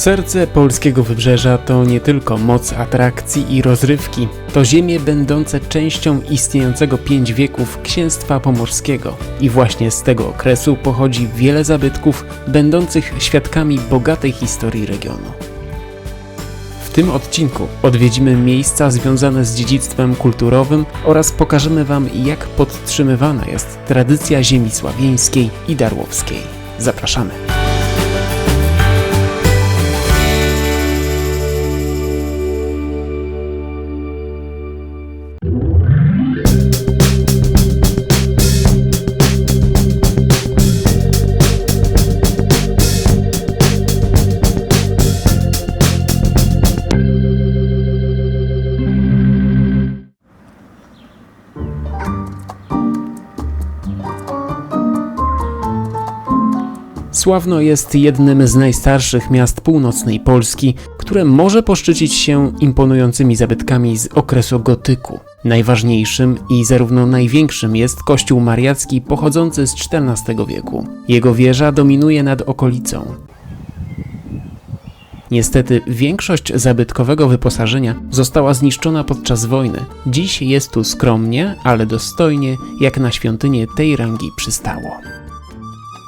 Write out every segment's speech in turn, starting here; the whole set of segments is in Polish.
Serce polskiego wybrzeża to nie tylko moc atrakcji i rozrywki, to ziemie będące częścią istniejącego 5 wieków Księstwa Pomorskiego. I właśnie z tego okresu pochodzi wiele zabytków będących świadkami bogatej historii regionu. W tym odcinku odwiedzimy miejsca związane z dziedzictwem kulturowym oraz pokażemy Wam, jak podtrzymywana jest tradycja ziemi sławieńskiej i darłowskiej. Zapraszamy! Sławno jest jednym z najstarszych miast północnej Polski, które może poszczycić się imponującymi zabytkami z okresu gotyku. Najważniejszym i zarówno największym jest kościół mariacki pochodzący z XIV wieku. Jego wieża dominuje nad okolicą. Niestety większość zabytkowego wyposażenia została zniszczona podczas wojny. Dziś jest tu skromnie, ale dostojnie, jak na świątynię tej rangi przystało.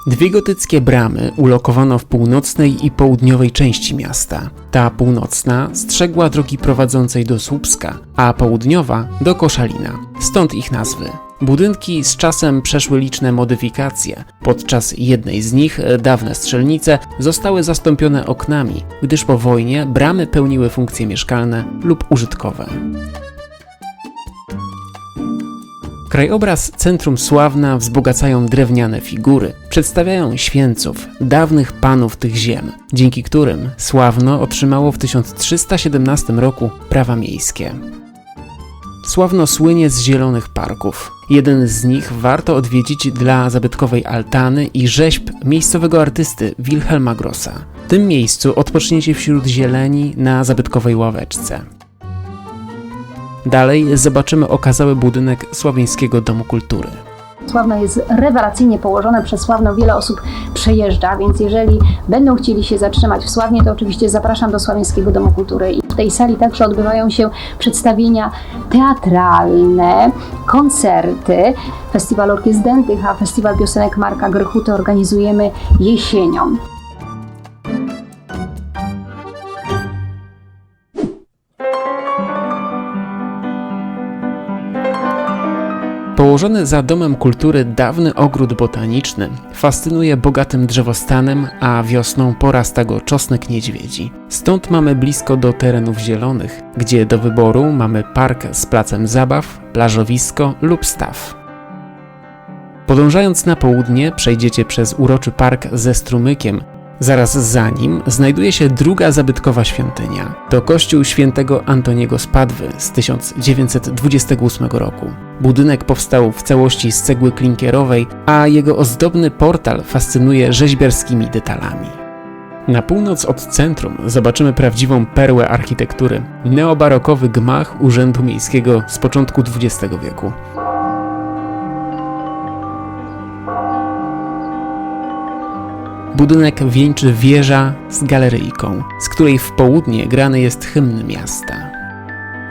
2 gotyckie bramy ulokowano w północnej i południowej części miasta. Ta północna strzegła drogi prowadzącej do Słupska, a południowa do Koszalina. Stąd ich nazwy. Budynki z czasem przeszły liczne modyfikacje. Podczas jednej z nich, dawne strzelnice, zostały zastąpione oknami, gdyż po wojnie bramy pełniły funkcje mieszkalne lub użytkowe. Krajobraz centrum Sławna wzbogacają drewniane figury. Przedstawiają święców, dawnych panów tych ziem, dzięki którym Sławno otrzymało w 1317 roku prawa miejskie. Sławno słynie z zielonych parków. Jeden z nich warto odwiedzić dla zabytkowej altany i rzeźb miejscowego artysty Wilhelma Grossa. W tym miejscu odpoczniecie wśród zieleni na zabytkowej ławeczce. Dalej zobaczymy okazały budynek Sławieńskiego Domu Kultury. Sławno jest rewelacyjnie położone, przez Sławno wiele osób przejeżdża, więc jeżeli będą chcieli się zatrzymać w Sławnie, to oczywiście zapraszam do Sławieńskiego Domu Kultury. I w tej sali także odbywają się przedstawienia teatralne, koncerty, Festiwal Orkiestr Dętych, a Festiwal Piosenek Marka Grechuty organizujemy jesienią. Położony za Domem Kultury dawny ogród botaniczny fascynuje bogatym drzewostanem, a wiosną porasta go czosnek niedźwiedzi. Stąd mamy blisko do terenów zielonych, gdzie do wyboru mamy park z placem zabaw, plażowisko lub staw. Podążając na południe przejdziecie przez uroczy park ze strumykiem. Zaraz za nim znajduje się druga zabytkowa świątynia. To kościół świętego Antoniego z Padwy z 1928 roku. Budynek powstał w całości z cegły klinkierowej, a jego ozdobny portal fascynuje rzeźbiarskimi detalami. Na północ od centrum zobaczymy prawdziwą perłę architektury – neobarokowy gmach Urzędu Miejskiego z początku XX wieku. Budynek wieńczy wieża z galeryjką, z której w południe grany jest hymn miasta.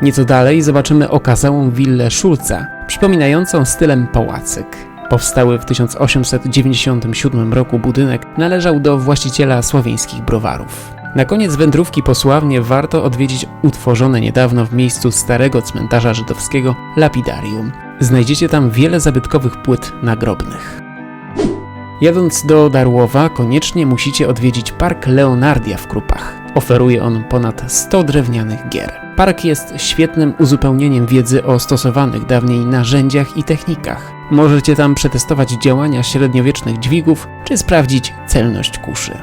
Nieco dalej zobaczymy okazałą willę Szulca, przypominającą stylem pałacyk. Powstały w 1897 roku budynek należał do właściciela sławieńskich browarów. Na koniec wędrówki po Sławnie warto odwiedzić utworzone niedawno w miejscu starego cmentarza żydowskiego lapidarium. Znajdziecie tam wiele zabytkowych płyt nagrobnych. Jadąc do Darłowa, koniecznie musicie odwiedzić Park Leonardia w Krupach. Oferuje on ponad 100 drewnianych gier. Park jest świetnym uzupełnieniem wiedzy o stosowanych dawniej narzędziach i technikach. Możecie tam przetestować działania średniowiecznych dźwigów, czy sprawdzić celność kuszy.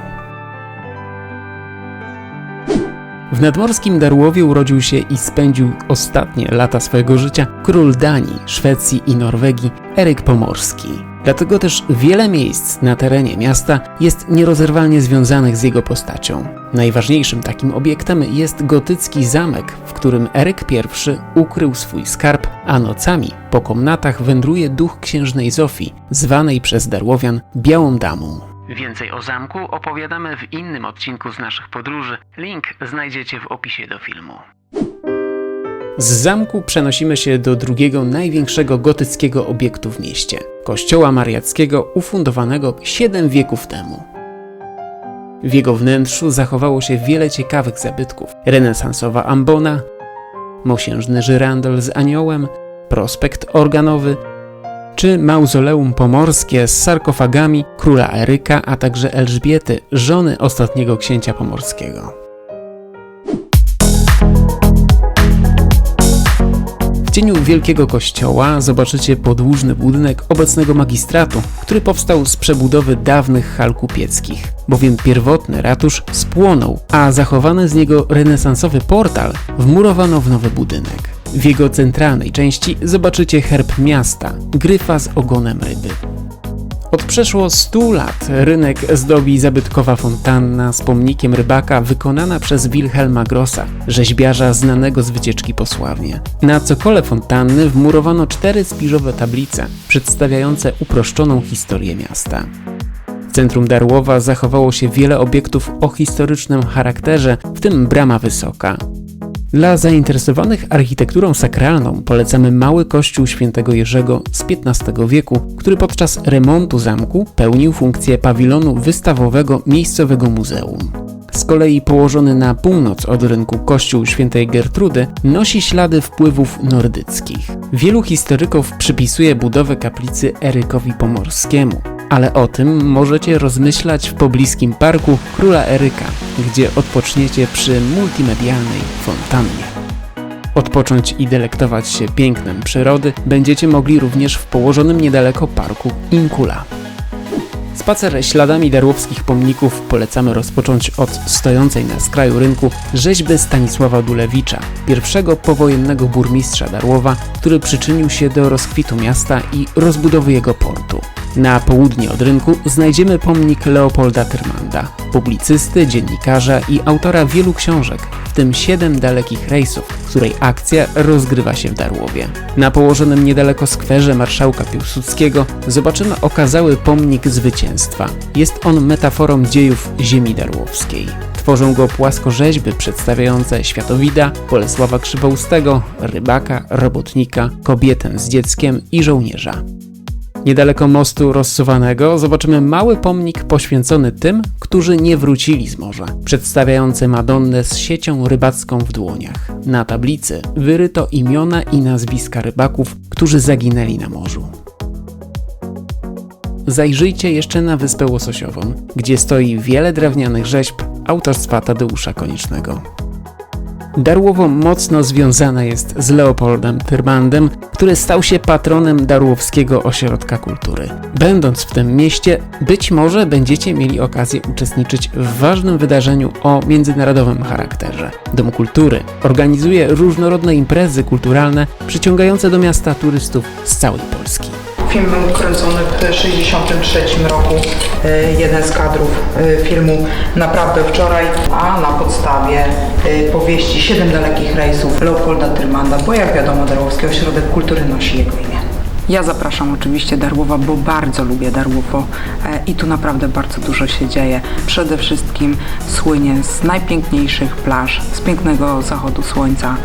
W nadmorskim Darłowie urodził się i spędził ostatnie lata swojego życia król Danii, Szwecji i Norwegii Eryk Pomorski. Dlatego też wiele miejsc na terenie miasta jest nierozerwalnie związanych z jego postacią. Najważniejszym takim obiektem jest gotycki zamek, w którym Eryk I ukrył swój skarb, a nocami po komnatach wędruje duch księżnej Zofii, zwanej przez Darłowian Białą Damą. Więcej o zamku opowiadamy w innym odcinku z naszych podróży. Link znajdziecie w opisie do filmu. Z zamku przenosimy się do drugiego największego gotyckiego obiektu w mieście – kościoła mariackiego ufundowanego 7 wieków temu. W jego wnętrzu zachowało się wiele ciekawych zabytków: renesansowa ambona, mosiężny żyrandol z aniołem, prospekt organowy czy mauzoleum pomorskie z sarkofagami króla Eryka, a także Elżbiety, żony ostatniego księcia pomorskiego. W cieniu wielkiego kościoła zobaczycie podłużny budynek obecnego magistratu, który powstał z przebudowy dawnych hal kupieckich, bowiem pierwotny ratusz spłonął, a zachowany z niego renesansowy portal wmurowano w nowy budynek. W jego centralnej części zobaczycie herb miasta, gryfa z ogonem ryby. Od przeszło 100 lat rynek zdobi zabytkowa fontanna z pomnikiem rybaka wykonana przez Wilhelma Grossa, rzeźbiarza znanego z wycieczki po Sławnie. Na cokole fontanny wmurowano 4 spiżowe tablice przedstawiające uproszczoną historię miasta. W centrum Darłowa zachowało się wiele obiektów o historycznym charakterze, w tym Brama Wysoka. Dla zainteresowanych architekturą sakralną polecamy mały kościół świętego Jerzego z XV wieku, który podczas remontu zamku pełnił funkcję pawilonu wystawowego miejscowego muzeum. Z kolei położony na północ od rynku kościół świętej Gertrudy nosi ślady wpływów nordyckich. Wielu historyków przypisuje budowę kaplicy Erykowi Pomorskiemu, ale o tym możecie rozmyślać w pobliskim parku Króla Eryka, gdzie odpoczniecie przy multimedialnej fontannie. Odpocząć i delektować się pięknem przyrody będziecie mogli również w położonym niedaleko parku Inkula. Spacer śladami darłowskich pomników polecamy rozpocząć od stojącej na skraju rynku rzeźby Stanisława Dulewicza, pierwszego powojennego burmistrza Darłowa, który przyczynił się do rozkwitu miasta i rozbudowy jego portu. Na południe od rynku znajdziemy pomnik Leopolda Tyrmanda, publicysty, dziennikarza i autora wielu książek, w tym 7 dalekich rejsów, której akcja rozgrywa się w Darłowie. Na położonym niedaleko skwerze marszałka Piłsudskiego zobaczymy okazały pomnik zwycięstwa. Jest on metaforą dziejów ziemi darłowskiej. Tworzą go płaskorzeźby przedstawiające Światowida, Bolesława Krzywoustego, rybaka, robotnika, kobietę z dzieckiem i żołnierza. Niedaleko mostu rozsuwanego zobaczymy mały pomnik poświęcony tym, którzy nie wrócili z morza, przedstawiający Madonnę z siecią rybacką w dłoniach. Na tablicy wyryto imiona i nazwiska rybaków, którzy zaginęli na morzu. Zajrzyjcie jeszcze na Wyspę Łososiową, gdzie stoi wiele drewnianych rzeźb autorstwa Tadeusza Koniecznego. Darłowo mocno związana jest z Leopoldem Tyrmandem, który stał się patronem Darłowskiego Ośrodka Kultury. Będąc w tym mieście, być może będziecie mieli okazję uczestniczyć w ważnym wydarzeniu o międzynarodowym charakterze. Dom Kultury organizuje różnorodne imprezy kulturalne przyciągające do miasta turystów z całej Polski. Film był kręcony w 1963 roku, jeden z kadrów filmu naprawdę wczoraj, a na podstawie powieści 7 dalekich rejsów Leopolda Tyrmanda, bo jak wiadomo Darłowski Ośrodek Kultury nosi jego imię. Ja zapraszam oczywiście Darłowa, bo bardzo lubię Darłowo i tu naprawdę bardzo dużo się dzieje. Przede wszystkim słynie z najpiękniejszych plaż, z pięknego zachodu słońca,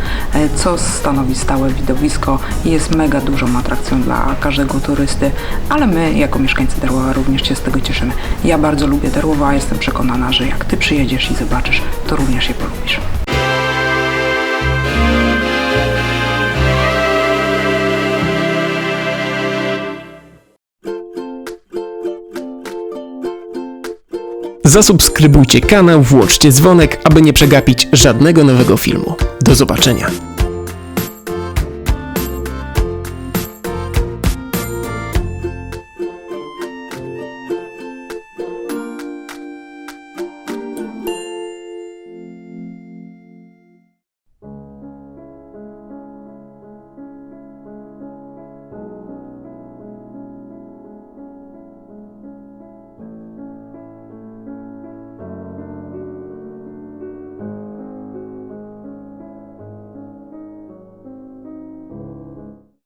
co stanowi stałe widowisko i jest mega dużą atrakcją dla każdego turysty, ale my jako mieszkańcy Darłowa również się z tego cieszymy. Ja bardzo lubię Darłowo, a jestem przekonana, że jak Ty przyjedziesz i zobaczysz, to również je polubisz. Zasubskrybujcie kanał, włączcie dzwonek, aby nie przegapić żadnego nowego filmu. Do zobaczenia.